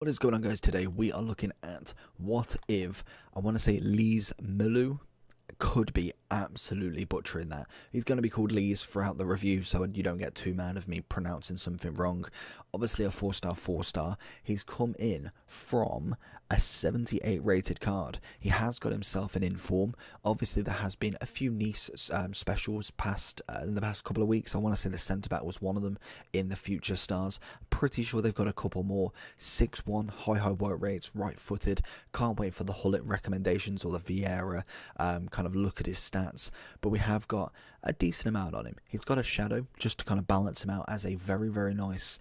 What is going on, guys? Today we are looking at what if, I want to say Lees-Melou, could be absolutely butchering that. He's going to be called Lees throughout the review, so you don't get too mad of me pronouncing something wrong. Obviously a 4-star. He's come in from a 78 rated card. He has got himself an inform. Obviously there has been a few nice specials past in the past couple of weeks. I want to say the centre back was one of them in the future stars. Pretty sure they've got a couple more. 6'1", high work rates, right footed. Can't wait for the Hullet recommendations or the Vieira kind of look at his stats. But we have got a decent amount on him. He's got a shadow just to kind of balance him out as a very nice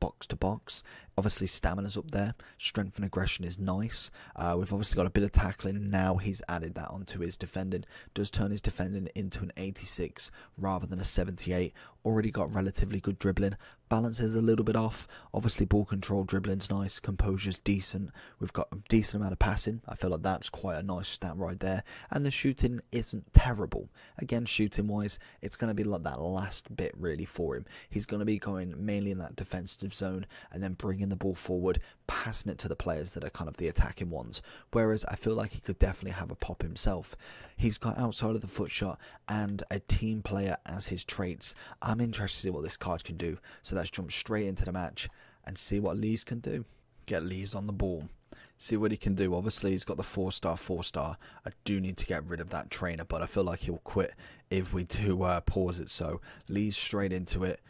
box to box. Obviously stamina's up there, strength and aggression is nice. We've obviously got a bit of tackling. Now he's added that onto his defending. Does turn his defending into an 86 rather than a 78. Already got relatively good dribbling. Balance is a little bit off. Obviously ball control, dribbling's nice, composure's decent. We've got a decent amount of passing. I feel like that's quite a nice stat right there. And the shooting isn't terrible. Again, shooting wise, it's going to be like that last bit really for him. He's going to be going mainly in that defensive zone and then bringing the ball forward, passing it to the players that are kind of the attacking ones. Whereas I feel like he could definitely have a pop himself. He's got outside of the foot shot and a team player as his traits. I'm interested to see what this card can do. So let's jump straight into the match and see what Lees can do. Get Lees on the ball. See what he can do. Obviously he's got the 4-star. I do need to get rid of that trainer, but I feel like he'll quit if we do pause it. So Lees straight into it.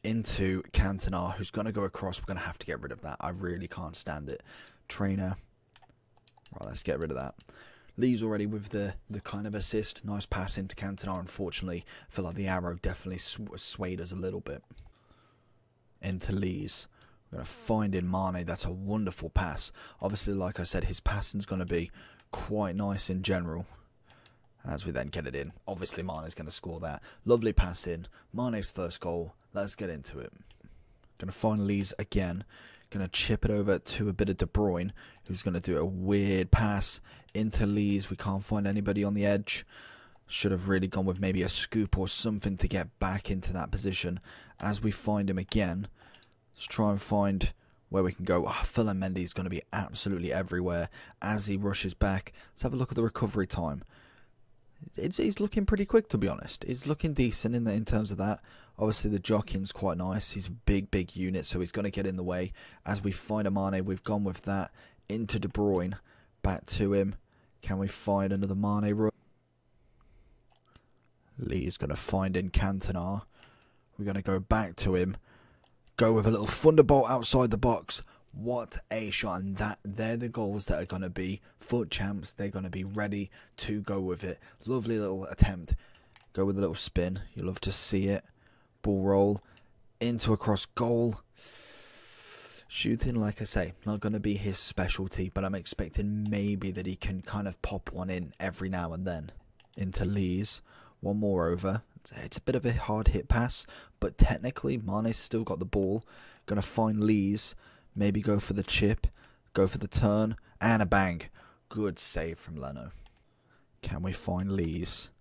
Into Cantona, who's going to go across. We're going to have to get rid of that. I really can't stand it. Trainer. Right, let's get rid of that. Lee's already with the kind of assist. Nice pass into Cantona. Unfortunately, I feel like the arrow definitely swayed us a little bit. Into Lees. We're going to find in Mane. That's a wonderful pass. Obviously, like I said, his passing's going to be quite nice in general. As we then get it in. Obviously, Mane's going to score that. Lovely pass in. Mane's first goal. Let's get into it. Going to find Lees again. Going to chip it over to a bit of De Bruyne, who's going to do a weird pass into Lees. We can't find anybody on the edge. Should have really gone with maybe a scoop or something to get back into that position. As we find him again, let's try and find where we can go. Philip Mendy's going to be absolutely everywhere as he rushes back. Let's have a look at the recovery time. He's looking pretty quick, to be honest. He's looking decent in terms of that. Obviously, the jockeying's quite nice. He's a big unit, so he's going to get in the way. As we find a Mane, we've gone with that into De Bruyne. Back to him. Can we find another Mane run? Lee is going to find in Cantona. We're going to go back to him. Go with a little thunderbolt outside the box. What a shot, and they're the goals that are going to be foot champs. They're going to be ready to go with it. Lovely little attempt. Go with a little spin. You love to see it. Ball roll into a cross goal. Shooting, like I say, not going to be his specialty, but I'm expecting maybe that he can kind of pop one in every now and then. Into Lees. One more over. It's a bit of a hard hit pass, but technically Mane's still got the ball. Going to find Lees. Maybe go for the chip, go for the turn, and a bang. Good save from Leno. Can we find Lees?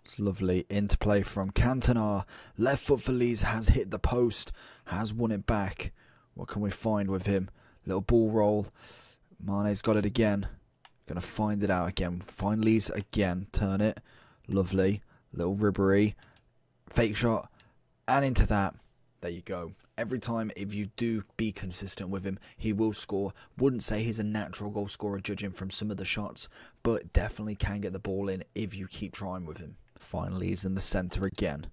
It's lovely interplay from Cantona. Left foot for Lees, has hit the post, has won it back. What can we find with him? Little ball roll. Mane's got it again. Gonna find it out again. Find Lees again. Turn it. Lovely. Little ribbery. Fake shot. And into that. There you go. Every time, if you do be consistent with him, he will score. Wouldn't say he's a natural goal scorer judging from some of the shots, but definitely can get the ball in if you keep trying with him. Finally, he's in the centre again.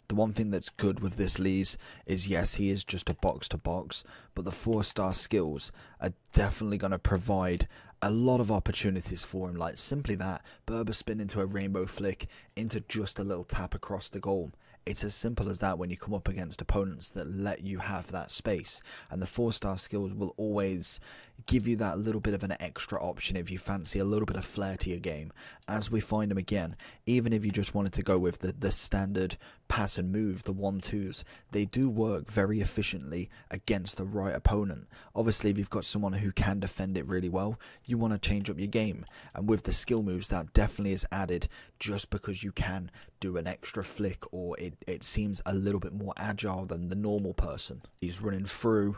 The one thing that's good with this Lees is, yes, he is just a box-to-box, but the 4-star skills are definitely going to provide a lot of opportunities for him. Like simply that, Berber spin into a rainbow flick, into just a little tap across the goal. It's as simple as that when you come up against opponents that let you have that space. And the 4-star skills will always give you that little bit of an extra option if you fancy a little bit of flair to your game. As we find him again, even if you just wanted to go with the standard pass and move, the 1-2s, they do work very efficiently against the right opponent. Obviously, if you've got someone who can defend it really well, you want to change up your game. And with the skill moves, that definitely is added just because you can do an extra flick, or it seems a little bit more agile than the normal person. He's running through.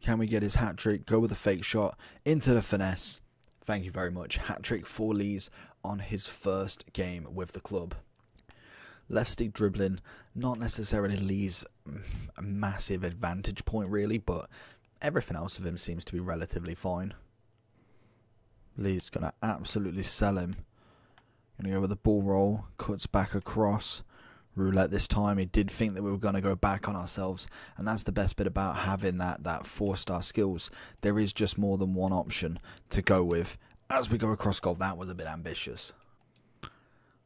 Can we get his hat-trick? Go with a fake shot into the finesse. Thank you very much. Hat-trick for Lees on his first game with the club. Left stick dribbling, not necessarily Lees' a massive advantage point really, but everything else of him seems to be relatively fine. Lees going to absolutely sell him. Going to go with a ball roll, cuts back across. Roulette this time. He did think that we were going to go back on ourselves, and that's the best bit about having that 4-star skills. There is just more than one option to go with. As we go across goal, that was a bit ambitious.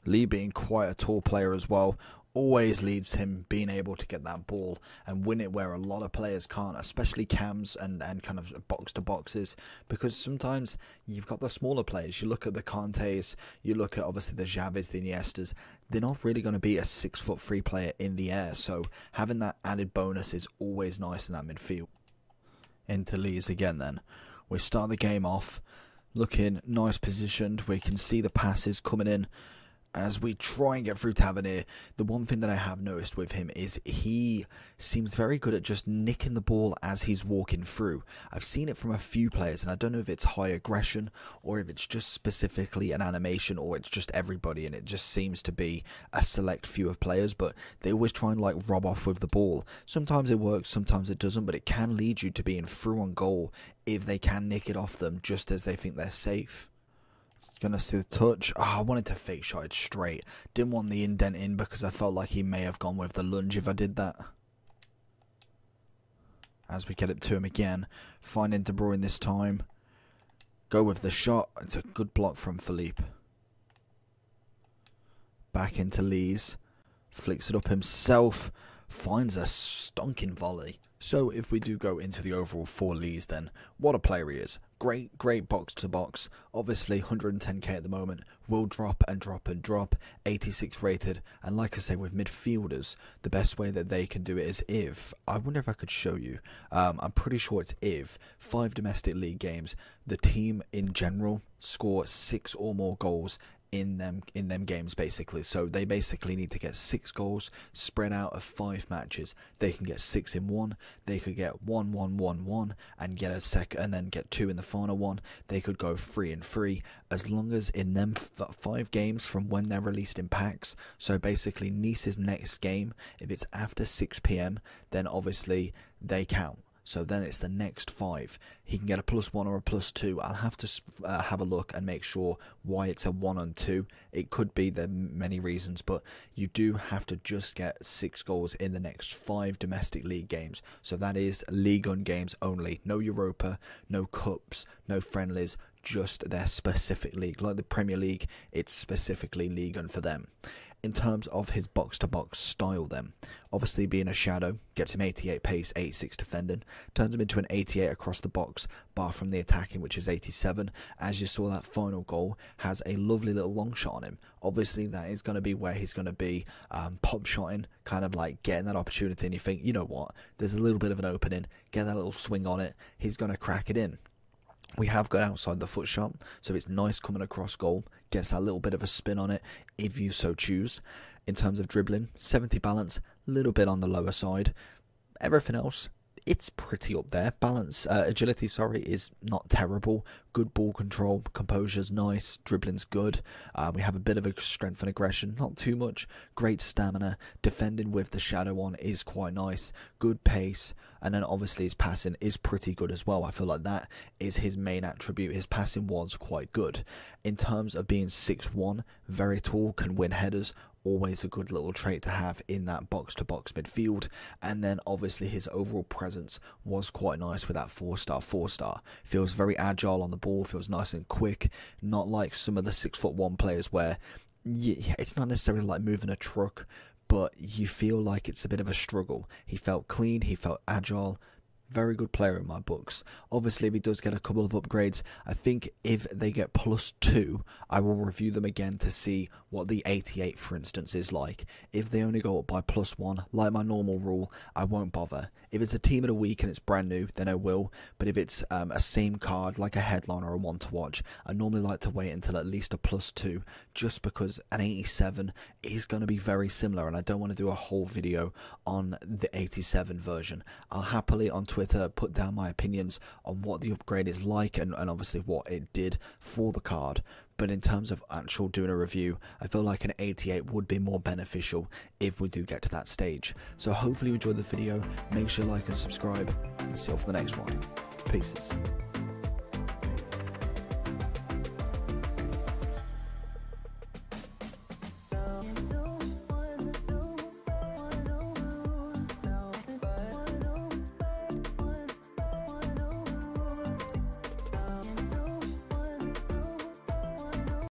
Lee being quite a tall player as well always leaves him being able to get that ball and win it where a lot of players can't, especially cams and kind of box to boxes, because sometimes you've got the smaller players. You look at the Kantes, you look at obviously the Xavis, the Iniestas, they're not really going to be a 6'3" player in the air, so having that added bonus is always nice in that midfield. Into Lees again then. We start the game off looking nice positioned. We can see the passes coming in as we try and get through Tavernier. The one thing that I have noticed with him is he seems very good at just nicking the ball as he's walking through. I've seen it from a few players, and I don't know if it's high aggression or if it's just specifically an animation or it's just everybody, and it just seems to be a select few of players, but they always try and like rob off with the ball. Sometimes it works, sometimes it doesn't, but it can lead you to being through on goal if they can nick it off them just as they think they're safe. Gonna see the touch. I wanted to fake shot it straight. Didn't want the indent in because I felt like he may have gone with the lunge if I did that. As we get it to him again, finding De Bruyne this time. Go with the shot. It's a good block from Philippe. Back into Lees. Flicks it up himself. Finds a stonking volley. So if we do go into the overall for Lees, then what a player he is. Great box to box. Obviously 110k at the moment. Will drop and drop and drop. 86 rated. And like I say, with midfielders, the best way that they can do it is if, I wonder if I could show you. I'm pretty sure it's if 5 domestic league games, the team in general score 6 or more goals in them games basically. So they basically need to get 6 goals spread out of 5 matches. They can get 6 in one, they could get 1-1-1-1 and get a second, and then get 2 in the final one. They could go 3 and 3 as long as in them 5 games from when they're released in packs. So basically Nice's next game, if it's after 6 PM, then obviously they count. So then it's the next 5. He can get a +1 or a +2. I'll have to have a look and make sure why it's a 1 and 2. It could be there are many reasons, but you do have to just get 6 goals in the next 5 domestic league games. So that is League One games only. No Europa, no Cups, no friendlies, just their specific league. Like the Premier League, it's specifically League One for them. In terms of his box-to-box style then, obviously being a shadow, gets him 88 pace, 86 defending, turns him into an 88 across the box, bar from the attacking, which is 87. As you saw, that final goal has a lovely little long shot on him. Obviously that is going to be where he's going to be pop shotting, kind of like getting that opportunity, and you think, you know what, there's a little bit of an opening, get that little swing on it, he's going to crack it in. We have got outside the foot shot, so it's nice coming across goal, gets that little bit of a spin on it, if you so choose. In terms of dribbling, 70 balance, a little bit on the lower side. Everything else, it's pretty up there. Balance, agility, sorry, is not terrible. Good ball control, composure's nice, dribbling's good. We have a bit of a strength and aggression, not too much. Great stamina, defending with the shadow on is quite nice. Good pace, and then obviously his passing is pretty good as well. I feel like that is his main attribute. His passing was quite good. In terms of being 6'1", very tall, can win headers. Always a good little trait to have in that box-to-box midfield. And then obviously his overall presence was quite nice with that 4-star. Feels very agile on the ball, feels nice and quick, not like some of the 6'1" players where it's not necessarily like moving a truck, but you feel like it's a bit of a struggle. He felt clean, he felt agile. Very good player in my books. Obviously, if he does get a couple of upgrades, I think if they get +2, I will review them again to see what the 88, for instance, is like. If they only go up by +1, like my normal rule, I won't bother. If it's a team of the week and it's brand new, then I will. But if it's a same card, like a headline or a one to watch, I normally like to wait until at least a +2, just because an 87 is going to be very similar, and I don't want to do a whole video on the 87 version. I'll happily on Twitter Twitter, put down my opinions on what the upgrade is like and obviously what it did for the card. But in terms of actual doing a review, I feel like an 88 would be more beneficial if we do get to that stage. So hopefully you enjoyed the video, make sure you like and subscribe, and see you all for the next one. Peace.